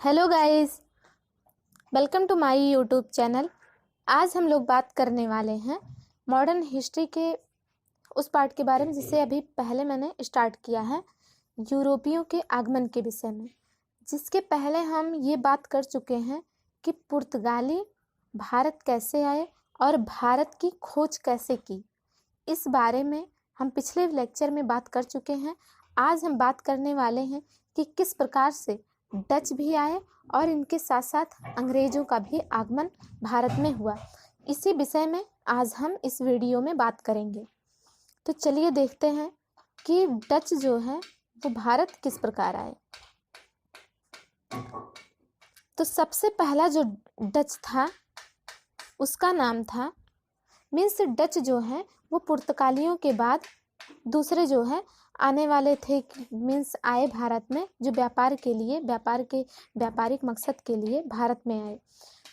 Hello guys, welcome to my YouTube channel. आज हम लोग बात करने वाले हैं मॉडर्न हिस्ट्री के उस पार्ट के बारे में जिसे अभी पहले मैंने स्टार्ट किया है, यूरोपियों के आगमन के विषय में। जिसके पहले हम ये बात कर चुके हैं कि पुर्तगाली भारत कैसे आए और भारत की खोज कैसे की। इस बारे में हम पिछले लेक्चर में बात कर चुके हैं। आज हम बात करने वाले हैं कि किस प्रकार से डच भी आए और इनके साथ साथ अंग्रेजों का भी आगमन भारत में हुआ। इसी विषय में आज हम इस वीडियो में बात करेंगे। तो चलिए देखते हैं कि डच जो है वो भारत किस प्रकार आए। तो सबसे पहला जो डच था उसका नाम था, मीन्स डच जो है वो पुर्तगालियों के बाद दूसरे जो है आने वाले थे, मीन्स आए भारत में, जो व्यापार के व्यापारिक मकसद के लिए भारत में आए।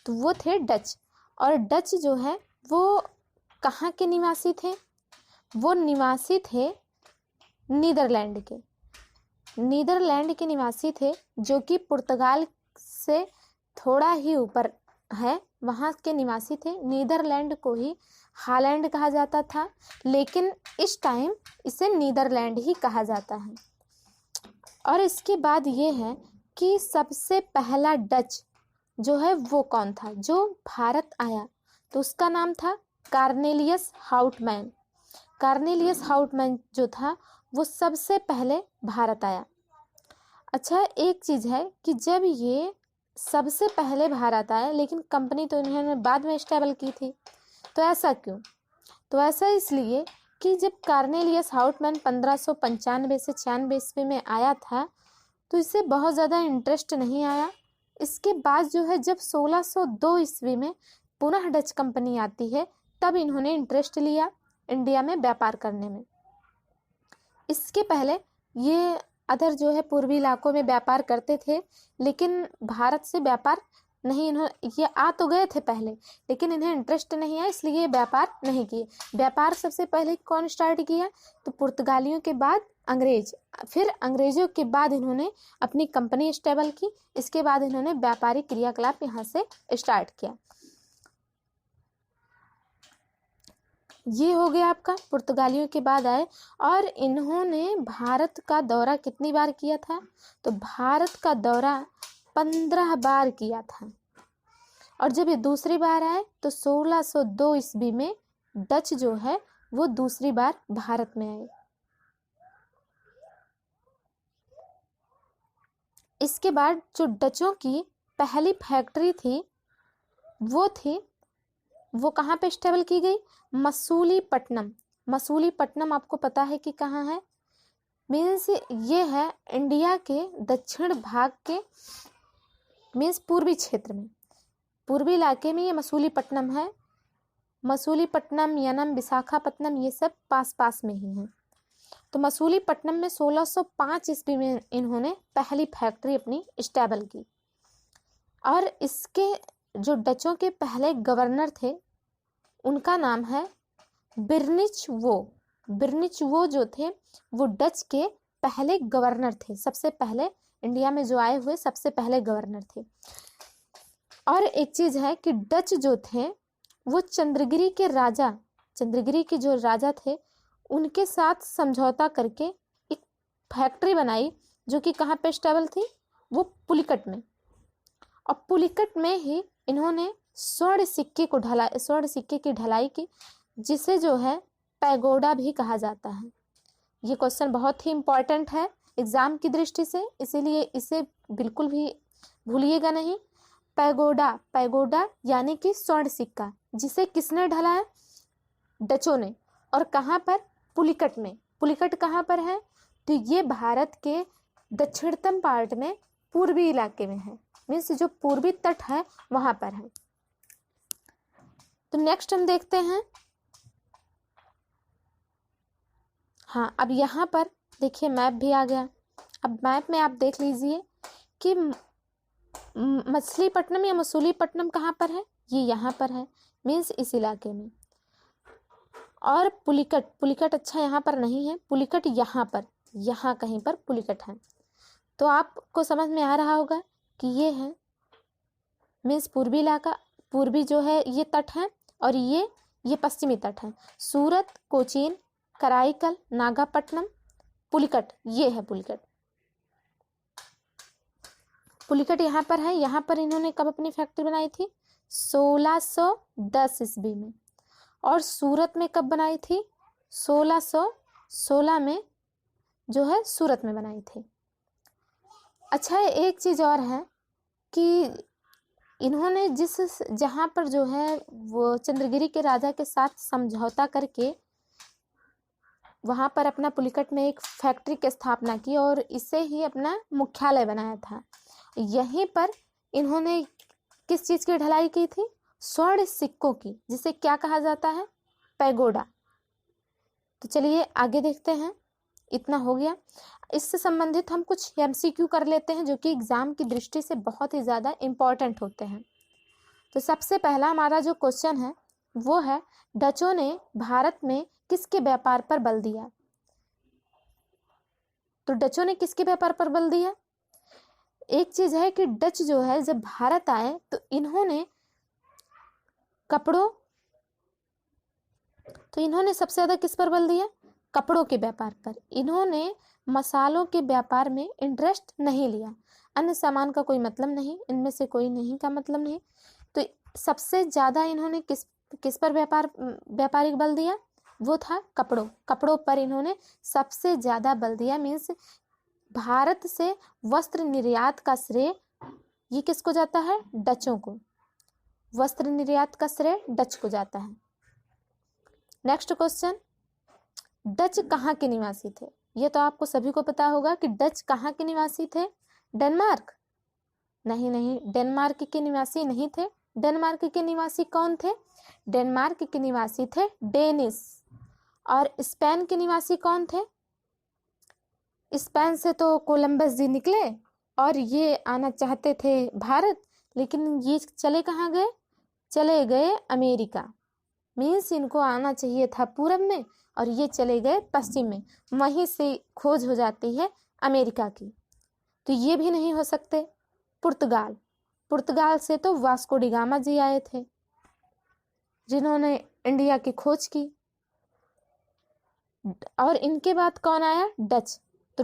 तो वो थे डच। और डच जो है वो कहाँ के निवासी थे? वो निवासी थे नीदरलैंड के निवासी थे, जो कि पुर्तगाल से थोड़ा ही ऊपर है, वहाँ के निवासी थे। नीदरलैंड को ही हॉलैंड कहा जाता था, लेकिन इस टाइम इसे नीदरलैंड ही कहा जाता है। और इसके बाद ये है कि सबसे पहला डच जो है वो कौन था जो भारत आया? तो उसका नाम था कार्नेलियस हाउटमैन। कार्नेलियस हाउटमैन जो था वो सबसे पहले भारत आया। अच्छा, एक चीज़ है कि जब ये सबसे पहले भारत आया, लेकिन कंपनी तो इन्होंने बाद में स्टेबल की थी। तो ऐसा क्यों? तो ऐसा इसलिए कि जब कार्नेलियस हाउटमैन 1595 से 96 ईस्वी में आया था तो इसे बहुत ज़्यादा इंटरेस्ट नहीं आया। इसके बाद जो है जब 1602 ईस्वी में पुनः डच कंपनी आती है, तब इन्होंने इंटरेस्ट लिया इंडिया में व्यापार करने में। इसके पहले ये अदर जो है पूर्वी इलाकों में व्यापार करते थे, लेकिन भारत से व्यापार नहीं, ये आ तो गए थे पहले, लेकिन इन्हें इंटरेस्ट नहीं आया, इसलिए ये व्यापार नहीं किए। व्यापार सबसे पहले कौन स्टार्ट किया? तो पुर्तगालियों के बाद अंग्रेज, फिर अंग्रेजों के बाद इन्होंने अपनी कंपनी स्टेबल की। इसके बाद इन्होंने व्यापारिक क्रियाकलाप यहाँ से स्टार्ट किया। ये हो गया आपका, पुर्तगालियों के बाद आए। और इन्होंने भारत का दौरा कितनी बार किया था? तो भारत का दौरा 15 बार किया था। और जब ये दूसरी बार आए तो 1602 ईस्वी में डच जो है वो दूसरी बार भारत में आए। इसके बाद जो डचों की पहली फैक्ट्री थी वो कहाँ पे स्टेबल की गई? मसूलीपट्टनम। मसूलीपट्टनम आपको पता है कि कहाँ है? मीन्स ये है इंडिया के दक्षिण भाग के, मीन्स पूर्वी क्षेत्र में, पूर्वी इलाके में ये मसूलीपट्टनम है। मसूलीपट्टनम, यनम, विशाखापट्टनम ये सब पास पास में ही हैं। तो मसूलीपट्टनम में 1605 ईस्वी में इन्होंने पहली फैक्ट्री अपनी स्टेबल की। और इसके जो डचों के पहले गवर्नर थे उनका नाम है बिर्निच वो। बिर्निच वो जो थे वो डच के पहले गवर्नर थे, सबसे पहले इंडिया में जो आए हुए सबसे पहले गवर्नर थे। और एक चीज़ है कि डच जो थे वो चंद्रगिरी के जो राजा थे उनके साथ समझौता करके एक फैक्ट्री बनाई, जो कि कहाँ पे स्टेबल थी? वो पुलिकट में। और पुलिकट में ही इन्होंने स्वर्ण सिक्के की ढलाई की, जिसे जो है पैगोडा भी कहा जाता है। ये क्वेश्चन बहुत ही इम्पॉर्टेंट है एग्जाम की दृष्टि से, इसीलिए इसे बिल्कुल भी भूलिएगा नहीं। पैगोडा यानी कि स्वर्ण सिक्का, जिसे किसने ढलाया? डचों ने। और कहाँ पर? पुलिकट में। पुलिकट कहाँ पर है? तो ये भारत के दक्षिणतम पार्ट में पूर्वी इलाके में है, मीन्स जो पूर्वी तट है वहां पर है। तो नेक्स्ट हम देखते हैं। हाँ, अब यहाँ पर देखिए मैप भी आ गया। अब मैप में आप देख लीजिए कि मछलीपट्टनम या मसूलीपट्टनम कहाँ पर है? ये यहाँ पर है, मीन्स इस इलाके में। और पुलिकट अच्छा यहाँ पर नहीं है, पुलिकट यहाँ कहीं पर पुलिकट है। तो आपको समझ में आ रहा होगा कि ये है मीन्स पूर्वी इलाका, पूर्वी जो है ये तट है, और ये पश्चिमी तट है। सूरत, कोचीन, कराईकल, नागापट्टनम, पुलिकट, ये है पुलिकट। पुलिकट यहाँ पर है। यहाँ पर इन्होंने कब अपनी फैक्ट्री बनाई थी? 1610 ईस्वी में। और सूरत में कब बनाई थी? 1616 में जो है सूरत में बनाई थी। अच्छा, एक चीज़ और है कि इन्होंने जहाँ पर जो है वो चंद्रगिरी के राजा के साथ समझौता करके वहाँ पर अपना पुलिकट में एक फैक्ट्री की स्थापना की और इसे ही अपना मुख्यालय बनाया था। यहीं पर इन्होंने किस चीज़ की ढलाई की थी? स्वर्ण सिक्कों की, जिसे क्या कहा जाता है? पैगोडा। तो चलिए आगे देखते हैं। इतना हो गया। इससे संबंधित हम कुछ एमसीक्यू कर लेते हैं जो कि एग्जाम की दृष्टि से बहुत ही ज़्यादा इम्पॉर्टेंट होते हैं। तो सबसे पहला हमारा जो क्वेश्चन है वो है, डचों ने भारत में किसके व्यापार पर बल दिया? तो डचों ने किसके व्यापार पर बल दिया? एक चीज है कि डच जो है जब भारत आए तो इन्होंने सबसे ज्यादा किस पर बल दिया? कपड़ों के व्यापार पर। इन्होंने मसालों के व्यापार में इंटरेस्ट नहीं लिया। अन्य सामान का कोई मतलब नहीं, इनमें से कोई नहीं का मतलब नहीं। तो सबसे ज्यादा इन्होंने किस पर व्यापारिक बल दिया? वो था कपड़ों पर इन्होंने सबसे ज्यादा बल दिया। मीन्स भारत से वस्त्र निर्यात का श्रेय ये किसको जाता है? डचों को। वस्त्र निर्यात का श्रेय डच को जाता है। नेक्स्ट क्वेश्चन, डच कहाँ के निवासी थे? ये तो आपको सभी को पता होगा कि डच कहाँ के निवासी थे? डेनमार्क? नहीं, डेनमार्क के निवासी नहीं थे। डेनमार्क के निवासी कौन थे? डेनमार्क के निवासी थे डेनिस। और स्पेन के निवासी कौन थे? स्पेन से तो कोलंबस जी निकले और ये आना चाहते थे भारत, लेकिन ये चले कहाँ गए? चले गए अमेरिका। मीन्स इनको आना चाहिए था पूरब में और ये चले गए पश्चिम में। वहीं से खोज हो जाती है अमेरिका की। तो ये भी नहीं हो सकते। पुर्तगाल से तो वास्को डी गामा जी आए थे जिन्होंने इंडिया की खोज की। और इनके बाद कौन आया? डच। तो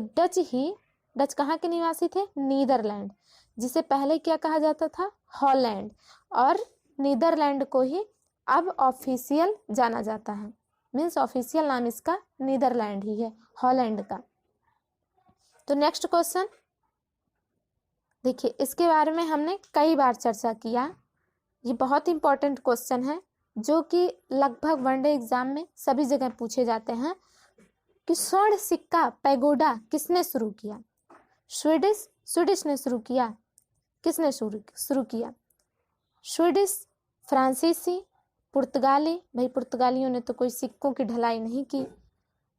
डच कहाँ के निवासी थे? नीदरलैंड, जिसे पहले क्या कहा जाता था? हॉलैंड। और नीदरलैंड को ही अब ऑफिशियल जाना जाता है। मीन्स ऑफिशियल नाम इसका नीदरलैंड ही है, हॉलैंड का। तो नेक्स्ट क्वेश्चन देखिए, इसके बारे में हमने कई बार चर्चा किया। ये बहुत इंपॉर्टेंट क्वेश्चन है जो कि लगभग वनडे एग्जाम में सभी जगह पूछे जाते हैं कि स्वर्ण सिक्का पैगोडा किसने शुरू किया? स्वीडिश ने शुरू किया। किसने शुरू किया? स्वीडिश, फ्रांसीसी, पुर्तगाली? भाई पुर्तगालियों ने तो कोई सिक्कों की ढलाई नहीं की।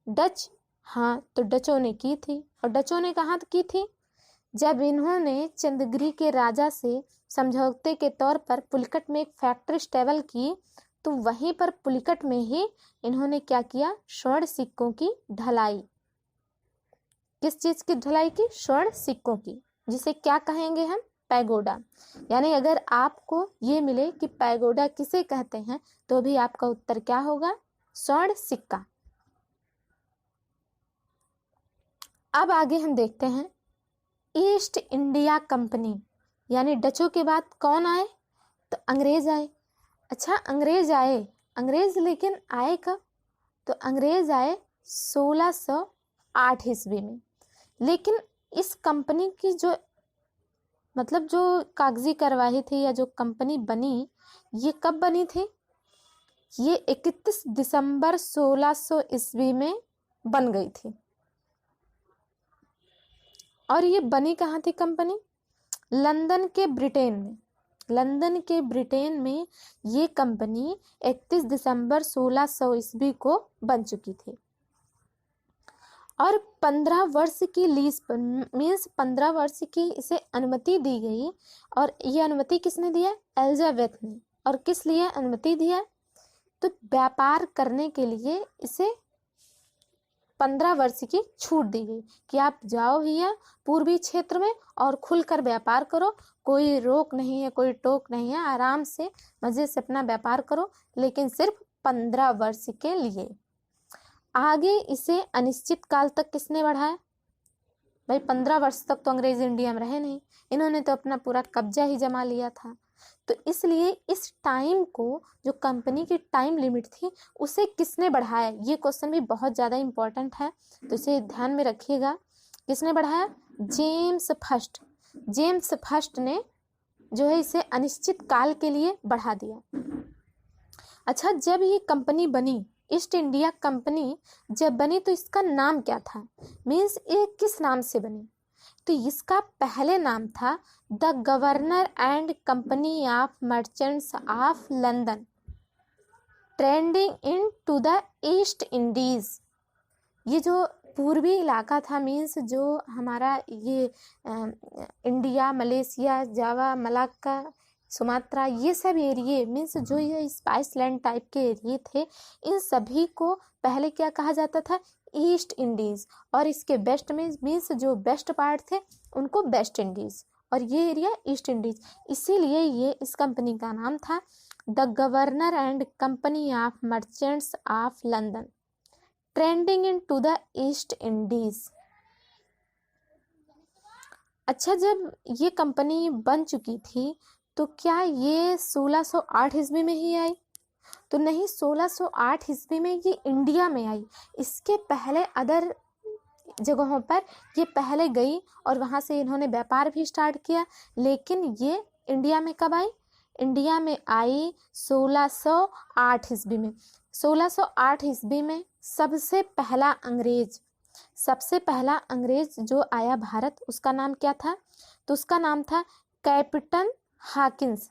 डच? हाँ, तो डचों ने की थी। और डचों ने कहाँ की थी? जब इन्होंने चंद्रगिरी के राजा से समझौते के तौर पर पुलिकट में एक फैक्ट्री स्टेबल की, तो वहीं पर पुलिकट में ही इन्होंने क्या किया? स्वर्ण सिक्कों की ढलाई। किस चीज की ढलाई की? स्वर्ण सिक्कों की, जिसे क्या कहेंगे हम? पैगोडा। यानी अगर आपको ये मिले कि पैगोडा किसे कहते हैं तो भी आपका उत्तर क्या होगा? स्वर्ण सिक्का। अब आगे हम देखते हैं ईस्ट इंडिया कंपनी, यानी डचों के बाद कौन आए? तो अंग्रेज आए। अच्छा, अंग्रेज आए, अंग्रेज लेकिन आए कब? तो अंग्रेज आए 1608 ईस्वी में। लेकिन इस कंपनी की जो कागजी कार्यवाही थी या जो कंपनी बनी, ये कब बनी थी? ये 31 दिसंबर 1600 ईस्वी में बन गई थी। और ये बनी कहाँ थी कंपनी? लंदन के ब्रिटेन में ये कंपनी 31 दिसंबर 1600 ईस्वी को बन चुकी थी। और 15 वर्ष की लीज पर, मीन्स 15 वर्ष की इसे अनुमति दी गई। और ये अनुमति किसने दिया? एलिजाबेथ ने। और किस लिए अनुमति दिया? तो व्यापार करने के लिए इसे 15 वर्ष की छूट दी गई कि आप जाओ भैया पूर्वी क्षेत्र में और खुलकर व्यापार करो, कोई रोक नहीं है, कोई टोक नहीं है, आराम से मजे से अपना व्यापार करो, लेकिन सिर्फ 15 वर्ष के लिए। आगे इसे अनिश्चित काल तक किसने बढ़ाया? भाई 15 वर्ष तक तो अंग्रेज इंडिया में रहे नहीं, इन्होंने तो अपना पूरा कब्जा ही जमा लिया था। तो इसलिए इस टाइम को, जो कंपनी की टाइम लिमिट थी, उसे किसने बढ़ाया? ये क्वेश्चन भी बहुत ज़्यादा इम्पोर्टेंट है, तो इसे ध्यान में रखिएगा। किसने बढ़ाया? James first. जेम्स फर्स्ट ने जो है इसे अनिश्चित काल के लिए बढ़ा दिया। अच्छा, जब ये कंपनी बनी, ईस्ट इंडिया कंपनी जब बनी, तो इसका नाम क्या था? मीन्स ये किस नाम से बनी? तो इसका पहले नाम था the governor and company of merchants of London trading into the East Indies. ये जो पूर्वी इलाका था, मीन्स जो हमारा ये India, Malaysia, Java, Malacca, Sumatra, ये सब एरिए, मीन्स जो ये स्पाइसलैंड टाइप के एरिए थे, इन सभी को पहले क्या कहा जाता था? East Indies. और इसके वेस्ट में मीन्स जो वेस्ट पार्ट थे उनको वेस्ट इंडीज़, और ये एरिया ईस्ट इंडीज़। इसीलिए ये इस कंपनी का नाम था the governor and company of merchants of London trading into the East Indies. अच्छा, जब ये कंपनी बन चुकी थी तो क्या ये 1608 ईस्वी में ही आई? तो नहीं, 1608 ईस्वी में ये इंडिया में आई। इसके पहले अदर जगहों पर ये पहले गई और वहाँ से इन्होंने व्यापार भी स्टार्ट किया, लेकिन ये इंडिया में कब आई? इंडिया में आई 1608 ईस्वी में। 1608 ईस्वी में सबसे पहला अंग्रेज जो आया भारत, उसका नाम क्या था? तो उसका नाम था कैप्टन हाकिंस।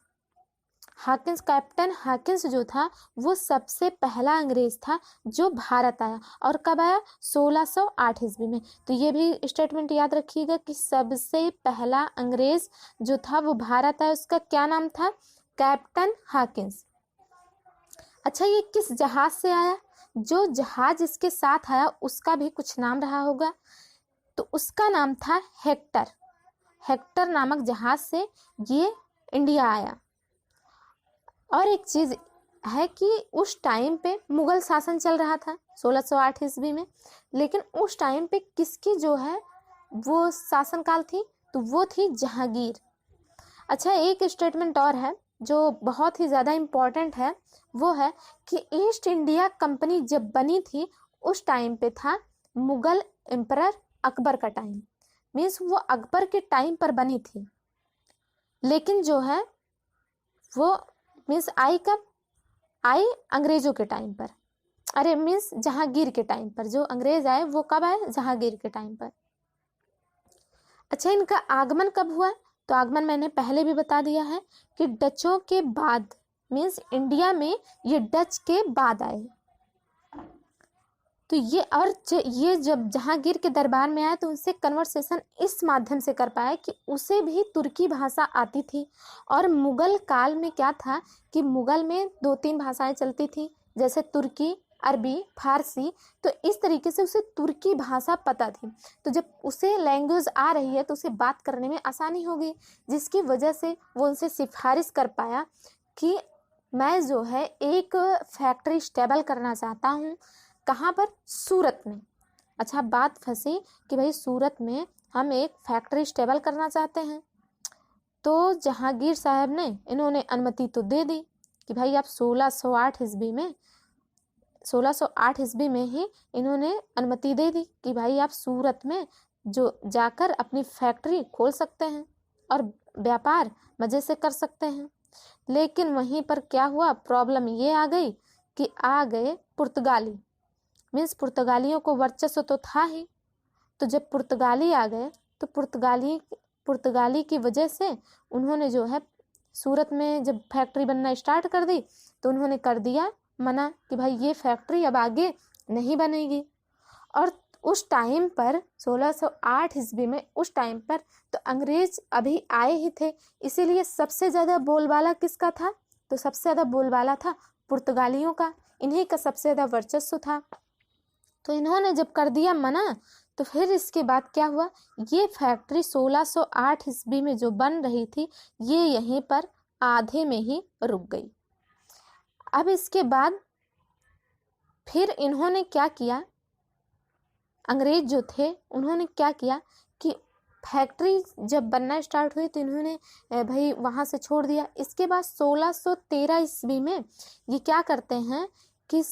कैप्टन हाकिंस जो था वो सबसे पहला अंग्रेज था जो भारत आया। और कब आया? 1608 ईस्वी में। तो ये भी स्टेटमेंट याद रखिएगा कि सबसे पहला अंग्रेज जो था वो भारत आया, उसका क्या नाम था? Captain Hawkins. अच्छा, ये किस जहाज से आया? जो जहाज इसके साथ आया उसका भी कुछ नाम रहा होगा, तो उसका नाम था हेक्टर नामक जहाज से ये इंडिया आया। और एक चीज़ है कि उस टाइम पे मुगल शासन चल रहा था 1608 ईस्वी में, लेकिन उस टाइम पे किसकी जो है वो शासनकाल थी? तो वो थी जहांगीर। अच्छा, एक स्टेटमेंट और है जो बहुत ही ज़्यादा इम्पॉर्टेंट है, वो है कि ईस्ट इंडिया कंपनी जब बनी थी उस टाइम पे था मुगल एम्परर अकबर का टाइम। मीन्स वो अकबर के टाइम पर बनी थी, लेकिन जो है वो मीन्स आई कब? आई अंग्रेजों के टाइम पर। अरे मीन्स जहांगीर के टाइम पर। जो अंग्रेज आए वो कब आए? जहांगीर के टाइम पर। अच्छा, इनका आगमन कब हुआ? तो आगमन मैंने पहले भी बता दिया है कि डचों के बाद, मीन्स इंडिया में ये डच के बाद आए। तो ये जब जहांगीर के दरबार में आया तो उनसे कन्वर्सेशन इस माध्यम से कर पाया कि उसे भी तुर्की भाषा आती थी। और मुगल काल में क्या था कि मुगल में 2-3 भाषाएं चलती थी, जैसे तुर्की, अरबी, फारसी। तो इस तरीके से उसे तुर्की भाषा पता थी। तो जब उसे लैंग्वेज आ रही है तो उसे बात करने में आसानी होगी, जिसकी वजह से वो उनसे सिफारिश कर पाया कि मैं जो है एक फैक्ट्री स्टेबल करना चाहता हूँ। कहाँ पर? सूरत में। अच्छा, बात फंसी कि भाई सूरत में हम एक फैक्ट्री स्टेबल करना चाहते हैं। तो जहांगीर साहब ने इन्होंने अनुमति तो दे दी कि भाई आप 1608 ईस्वी में ही इन्होंने अनुमति दे दी कि भाई आप सूरत में जो जाकर अपनी फैक्ट्री खोल सकते हैं और व्यापार मज़े से कर सकते हैं। लेकिन वहीं पर क्या हुआ? प्रॉब्लम ये आ गई कि आ गए पुर्तगाली। मीन्स पुर्तगालियों को वर्चस्व तो था ही। तो जब पुर्तगाली आ गए तो पुर्तगाली की वजह से उन्होंने जो है सूरत में जब फैक्ट्री बनना स्टार्ट कर दी तो उन्होंने कर दिया मना कि भाई ये फैक्ट्री अब आगे नहीं बनेगी। और उस टाइम पर 1608 ईस्वी में, उस टाइम पर तो अंग्रेज अभी आए ही थे, इसीलिए सबसे ज़्यादा बोलबाला किसका था? तो सबसे ज़्यादा बोलबाला था पुर्तगालियों का। इन्हीं का सबसे ज़्यादा वर्चस्व था। तो इन्होंने जब कर दिया मना, तो फिर इसके बाद क्या हुआ, ये फैक्ट्री 1608 ईस्वी में जो बन रही थी ये यहीं पर आधे में ही रुक गई। अब इसके बाद फिर इन्होंने क्या किया, अंग्रेज जो थे उन्होंने क्या किया कि फैक्ट्री जब बनना स्टार्ट हुई तो इन्होंने भाई वहाँ से छोड़ दिया। इसके बाद 1613 ईस्वी में ये क्या करते हैं कि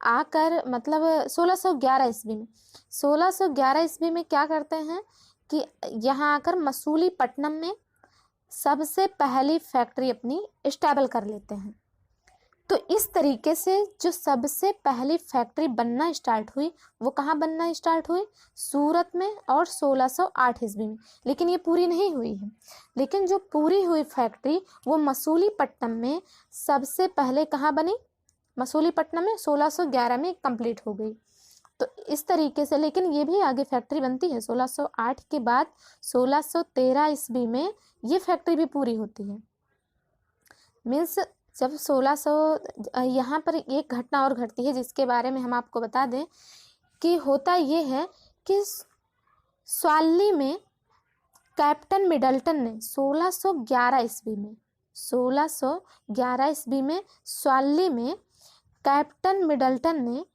आकर, मतलब 1611 ईस्वी में, 1611 ईस्वी में क्या करते हैं कि यहाँ आकर मसूलीपट्टनम में सबसे पहली फैक्ट्री अपनी स्टैबल कर लेते हैं। तो इस तरीके से जो सबसे पहली फैक्ट्री बनना स्टार्ट हुई वो कहाँ बनना स्टार्ट हुई, सूरत में, और 1608 ईस्वी में। लेकिन ये पूरी नहीं हुई है, लेकिन जो पूरी हुई फैक्ट्री वो मसूलीपट्टनम में सबसे पहले कहाँ बनी, मसूलीपट्टनम में 1611 में कंप्लीट हो गई। तो इस तरीके से, लेकिन ये भी आगे फैक्ट्री बनती है 1608 के बाद 1613 ईस्वी में ये फैक्ट्री भी पूरी होती है। मीन्स जब 1600, यहाँ पर एक घटना और घटती है जिसके बारे में हम आपको बता दें कि होता ये है कि स्वाली में कैप्टन मिडल्टन ने 1611 ईस्वी में, 1611 ईस्वी में स्वाली में कैप्टन मिडल्टन ने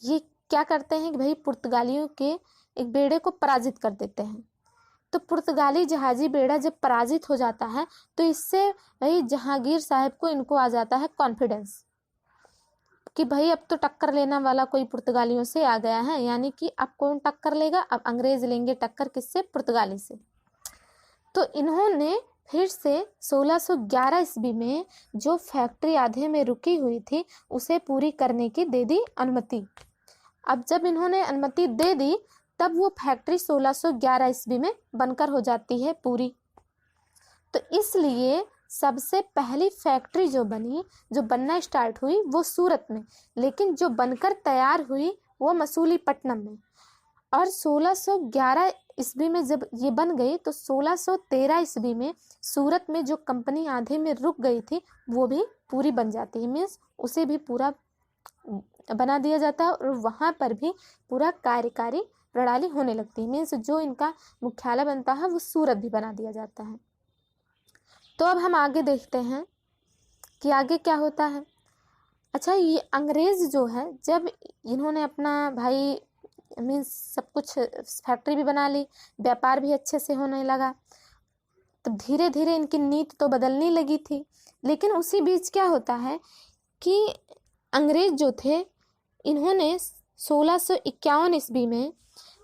ये क्या करते हैं कि भाई पुर्तगालियों के एक बेड़े को पराजित कर देते हैं। तो पुर्तगाली जहाजी बेड़ा जब पराजित हो जाता है तो इससे भाई जहांगीर साहब को इनको आ जाता है कॉन्फिडेंस कि भाई अब तो टक्कर लेने वाला कोई पुर्तगालियों से आ गया है, यानी कि अब कौन टक्कर लेगा, अब अंग्रेज लेंगे टक्कर, किससे, पुर्तगाली से। तो इन्होंने फिर से 1611 ईस्वी में जो फैक्ट्री आधे में रुकी हुई थी उसे पूरी करने की दे दी अनुमति। अब जब इन्होंने अनुमति दे दी तब वो फैक्ट्री 1611 ईस्वी में बनकर हो जाती है पूरी। तो इसलिए सबसे पहली फैक्ट्री जो बनी, जो बनना स्टार्ट हुई वो सूरत में, लेकिन जो बनकर तैयार हुई वो मसूलीपट्टनम में। और 1611 ईस्वी में जब ये बन गई तो 1613 ईस्वी में सूरत में जो कंपनी आधे में रुक गई थी वो भी पूरी बन जाती है। मीन्स उसे भी पूरा बना दिया जाता है और वहाँ पर भी पूरा कार्यकारी प्रणाली होने लगती है। मीन्स जो इनका मुख्यालय बनता है वो सूरत भी बना दिया जाता है। तो अब हम आगे देखते हैं कि आगे क्या होता है। अच्छा, ये अंग्रेज़ जो है, जब इन्होंने अपना भाई मीन्स सब कुछ फैक्ट्री भी बना ली, व्यापार भी अच्छे से होने लगा, तब धीरे धीरे इनकी नीति तो बदलने लगी थी। लेकिन उसी बीच क्या होता है कि अंग्रेज जो थे इन्होंने 1651 ईस्वी में,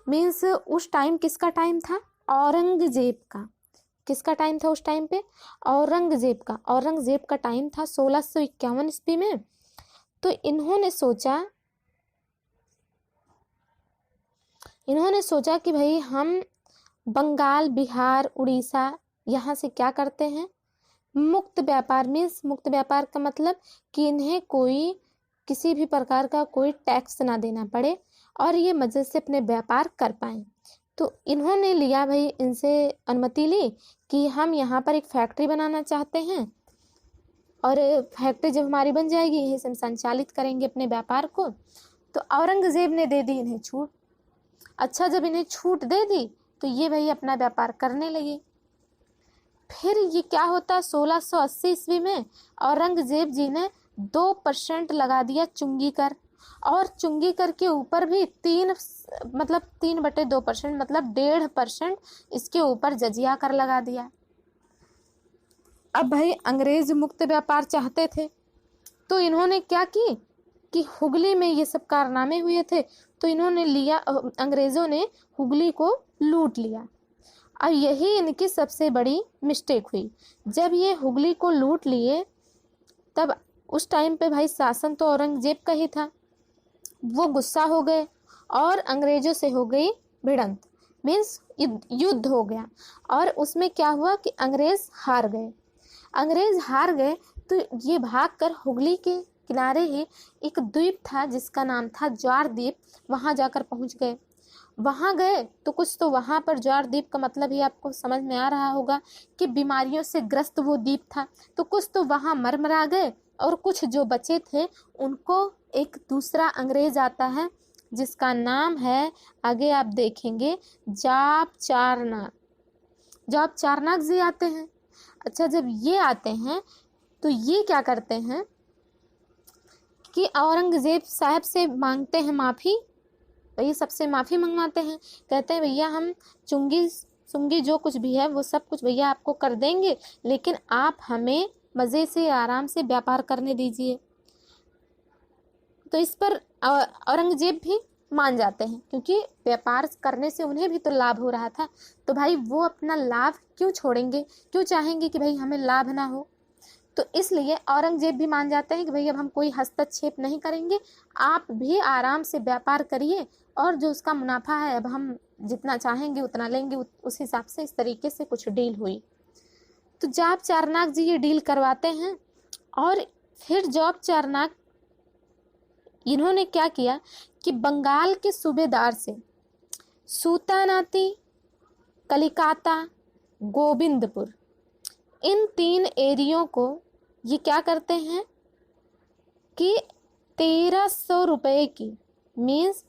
मीन्स उस टाइम किसका टाइम था, औरंगजेब का। किसका टाइम था उस टाइम पे, औरंगजेब का। औरंगजेब का टाइम था 1651 ईस्वी में। तो इन्होंने सोचा कि भाई हम बंगाल, बिहार, उड़ीसा यहाँ से क्या करते हैं, मुक्त व्यापार। मीन्स मुक्त व्यापार का मतलब कि इन्हें कोई किसी भी प्रकार का कोई टैक्स ना देना पड़े और ये मजे से अपने व्यापार कर पाएँ। तो इन्होंने लिया भाई, इनसे अनुमति ली कि हम यहाँ पर एक फैक्ट्री बनाना चाहते हैं और फैक्ट्री जब हमारी बन जाएगी यहीं से हम संचालित करेंगे अपने व्यापार को। तो औरंगजेब ने दे दी इन्हें छूट। अच्छा, जब इन्हें छूट दे दी तो ये भाई अपना व्यापार करने लगे। फिर ये क्या होता, 1680 ईस्वी में औरंगजेब जी ने 2% लगा दिया चुंगी कर, और चुंगी कर के ऊपर भी 3/2% मतलब 1.5% इसके ऊपर जजिया कर लगा दिया। अब भाई अंग्रेज मुक्त व्यापार चाहते थे तो इन्होंने क्या की कि हुगली में ये सब कारनामे हुए थे तो इन्होंने लिया, अंग्रेज़ों ने हुगली को लूट लिया। और यही इनकी सबसे बड़ी मिस्टेक हुई। जब ये हुगली को लूट लिए तब उस टाइम पे भाई शासन तो औरंगजेब का ही था। वो गुस्सा हो गए और अंग्रेज़ों से हो गई भिड़ंत, मीन्स युद्ध हो गया। और उसमें क्या हुआ कि अंग्रेज़ हार गए। तो ये भागकर हुगली के किनारे ही एक द्वीप था जिसका नाम था ज्वार द्वीप, वहाँ जाकर पहुँच गए। वहाँ गए तो कुछ तो वहाँ पर ज्वार द्वीप का मतलब ही आपको समझ में आ रहा होगा कि बीमारियों से ग्रस्त वो द्वीप था। तो कुछ तो वहाँ मरमरा गए और कुछ जो बचे थे उनको एक दूसरा अंग्रेज आता है जिसका नाम है, आगे आप देखेंगे, जाप चारनाक। जाप चारनाक जी आते हैं। अच्छा, जब ये आते हैं तो ये क्या करते हैं कि औरंगजेब साहब से मांगते हैं माफ़ी। भैया सबसे माफ़ी मंगवाते हैं, कहते हैं भैया हम चुंगी सुंगी जो कुछ भी है वो सब कुछ भैया आपको कर देंगे, लेकिन आप हमें मज़े से आराम से व्यापार करने दीजिए। तो इस पर औरंगजेब भी मान जाते हैं, क्योंकि व्यापार करने से उन्हें भी तो लाभ हो रहा था। तो भाई वो अपना लाभ क्यों छोड़ेंगे, क्यों चाहेंगे कि भाई हमें लाभ ना हो। तो इसलिए औरंगजेब भी मान जाते हैं कि भाई अब हम कोई हस्तक्षेप नहीं करेंगे, आप भी आराम से व्यापार करिए, और जो उसका मुनाफा है अब हम जितना चाहेंगे उतना लेंगे। उस हिसाब से इस तरीके से कुछ डील हुई। तो जाप चारनाक जी ये डील करवाते हैं। और फिर जाप चारनाक इन्होंने क्या किया कि बंगाल के सूबेदार से सूतानाती, कलिकाता, गोविंदपुर, इन 3 एरियो को ये क्या करते हैं कि 1300 रुपये की, मीन्स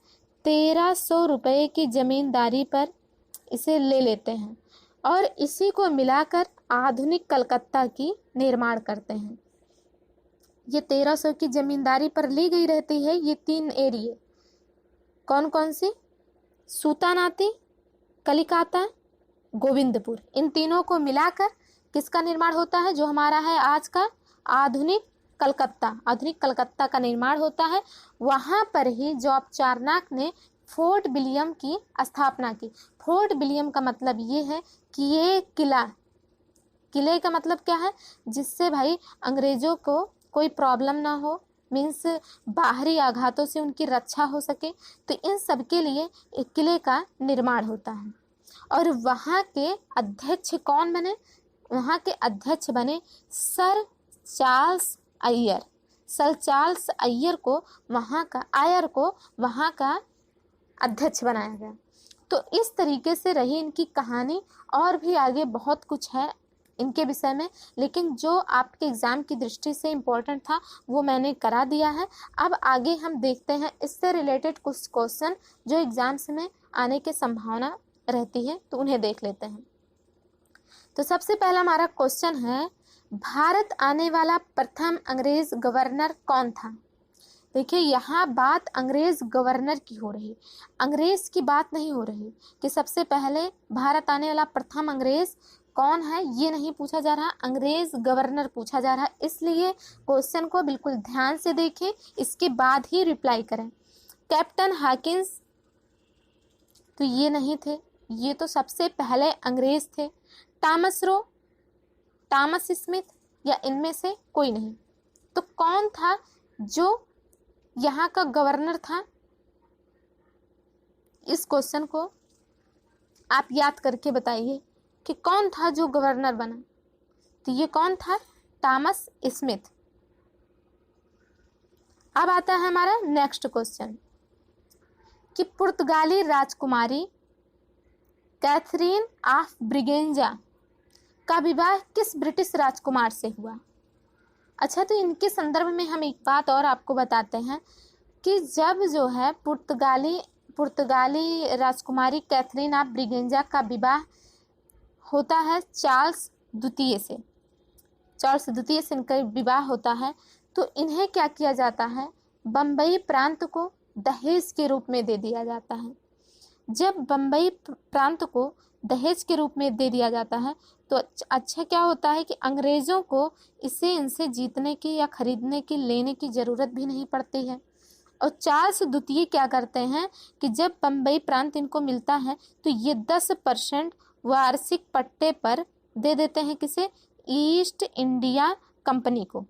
1300 रुपये की ज़मींदारी पर इसे ले लेते हैं, और इसी को मिलाकर आधुनिक कलकत्ता की निर्माण करते हैं। ये 1300 की ज़मींदारी पर ली गई रहती है ये 3 एरिए। कौन कौन सी? सूतानाती, कलिकाता, गोविंदपुर। इन तीनों को मिलाकर किसका निर्माण होता है? जो हमारा है आज का आधुनिक कलकत्ता। आधुनिक कलकत्ता का निर्माण होता है। वहाँ पर ही जाप चारनाक ने फोर्ट विलियम की स्थापना की। फोर्ट विलियम का मतलब ये है कि ये किले का मतलब क्या है? जिससे भाई अंग्रेजों को कोई प्रॉब्लम ना हो, मीन्स बाहरी आघातों से उनकी रक्षा हो सके। तो इन सब के लिए एक किले का निर्माण होता है। और वहाँ के अध्यक्ष कौन बने? वहाँ के अध्यक्ष बने sir Charles Iyer. Sir Charles Iyer को वहाँ का अध्यक्ष बनाया गया। तो इस तरीके से रही इनकी कहानी। और भी आगे बहुत कुछ है इनके विषय में, लेकिन जो आपके एग्ज़ाम की दृष्टि से इम्पोर्टेंट था वो मैंने करा दिया है। अब आगे हम देखते हैं इससे रिलेटेड कुछ क्वेश्चन जो एग्ज़ाम्स में आने की संभावना रहती है, तो उन्हें देख लेते हैं। तो सबसे पहला हमारा क्वेश्चन है, भारत आने वाला प्रथम अंग्रेज गवर्नर कौन था? देखिए यहाँ बात अंग्रेज गवर्नर की हो रही, अंग्रेज की बात नहीं हो रही कि सबसे पहले भारत आने वाला प्रथम अंग्रेज कौन है, ये नहीं पूछा जा रहा, अंग्रेज गवर्नर पूछा जा रहा। इसलिए क्वेश्चन को बिल्कुल ध्यान से देखें, इसके बाद ही रिप्लाई करें। कैप्टन हॉकिंस, तो ये नहीं थे, ये तो सबसे पहले अंग्रेज थे। थॉमस रो, थॉमस स्मिथ, या इनमें से कोई नहीं। तो कौन था जो यहाँ का गवर्नर था? इस क्वेश्चन को आप याद करके बताइए कि कौन था जो गवर्नर बना। तो ये कौन था? Thomas Smith. अब आता है हमारा नेक्स्ट क्वेश्चन कि पुर्तगाली राजकुमारी कैथरीन ऑफ ब्रिगेंजा का विवाह किस ब्रिटिश राजकुमार से हुआ? अच्छा, तो इनके संदर्भ में हम एक बात और आपको बताते हैं कि जब जो है पुर्तगाली राजकुमारी कैथरीन ऑफ ब्रिगेंजा का विवाह होता है चार्ल्स द्वितीय से, इनका विवाह होता है, तो इन्हें क्या किया जाता है? बम्बई प्रांत को दहेज के रूप में दे दिया जाता है। जब बम्बई प्रांत को दहेज के रूप में दे दिया जाता है तो अच्छा क्या होता है कि अंग्रेज़ों को इनसे जीतने की या खरीदने की, लेने की ज़रूरत भी नहीं पड़ती है। और चार्ल्स द्वितीय क्या करते हैं कि जब बम्बई प्रांत इनको मिलता है तो ये 10% वार्षिक पट्टे पर दे देते हैं किसे? ईस्ट इंडिया कंपनी को।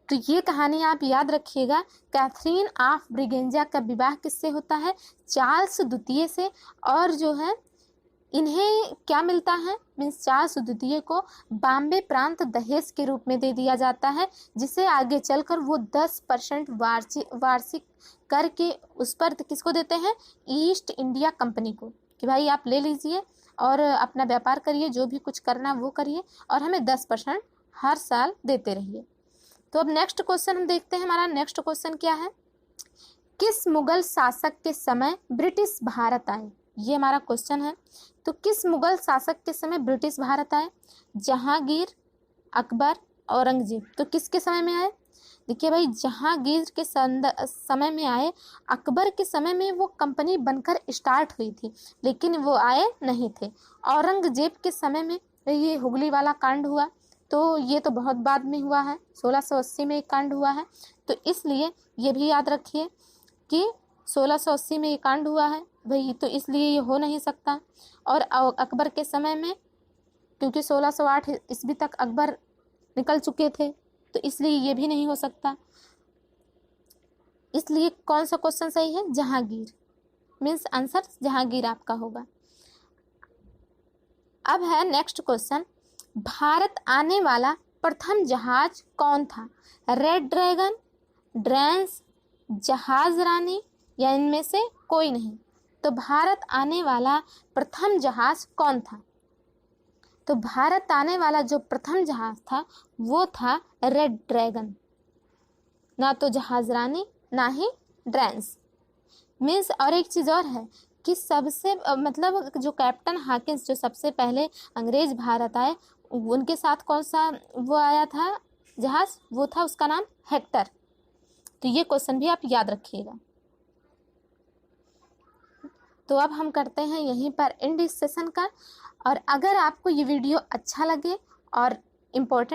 तो ये कहानी आप याद रखिएगा। कैथरीन ऑफ ब्रिगेंजा का विवाह किससे होता है? चार्ल्स द्वितीय से। और जो है इन्हें क्या मिलता है? मीन्स चार्ल्स द्वितीय को बॉम्बे प्रांत दहेज के रूप में दे दिया जाता है, जिसे आगे चलकर वो 10% वार्षिक करके उस पर किसको देते हैं? ईस्ट इंडिया कंपनी को, कि भाई आप ले लीजिए और अपना व्यापार करिए, जो भी कुछ करना वो करिए, और हमें 10% हर साल देते रहिए। तो अब नेक्स्ट क्वेश्चन हम देखते हैं। हमारा नेक्स्ट क्वेश्चन क्या है किस मुगल शासक के समय ब्रिटिश भारत आए? ये हमारा क्वेश्चन है। तो किस मुगल शासक के समय ब्रिटिश भारत आए? जहांगीर, अकबर, औरंगजेब। तो किसके समय में आए? देखिए भाई, जहांगीर के समय में आए। अकबर के समय में वो कंपनी बनकर स्टार्ट हुई थी, लेकिन वो आए नहीं थे। औरंगजेब के समय में ये हुगली वाला कांड हुआ, तो ये तो बहुत बाद में हुआ है, 1680 में एक कांड हुआ है। तो इसलिए ये भी याद रखिए कि 1680 में ये कांड हुआ है भाई, तो इसलिए ये हो नहीं सकता। और अकबर के समय में, क्योंकि 1608 ईस्वी तक अकबर निकल चुके थे, तो इसलिए ये भी नहीं हो सकता। इसलिए कौन सा क्वेश्चन सही है? जहांगीर, मीन्स आंसर जहांगीर आपका होगा। अब है नेक्स्ट क्वेश्चन, भारत आने वाला प्रथम जहाज कौन था? रेड ड्रैगन, ड्रैंस, जहाज रानी या इनमें से कोई नहीं? तो भारत आने वाला प्रथम जहाज कौन था? तो भारत आने वाला जो प्रथम जहाज था वो था रेड ड्रैगन, ना तो जहाज रानी ना ही ड्रैंस। मीन्स और एक चीज़ और है कि सबसे मतलब जो कैप्टन हाकिंस जो सबसे पहले अंग्रेज भारत आए, उनके साथ कौन सा वो आया था जहाज? वो था, उसका नाम हेक्टर। तो ये क्वेश्चन भी आप याद रखिएगा। तो अब हम करते हैं यहीं पर एंड इस सेशन का। और अगर आपको ये वीडियो अच्छा लगे और इम्पोर्टेंट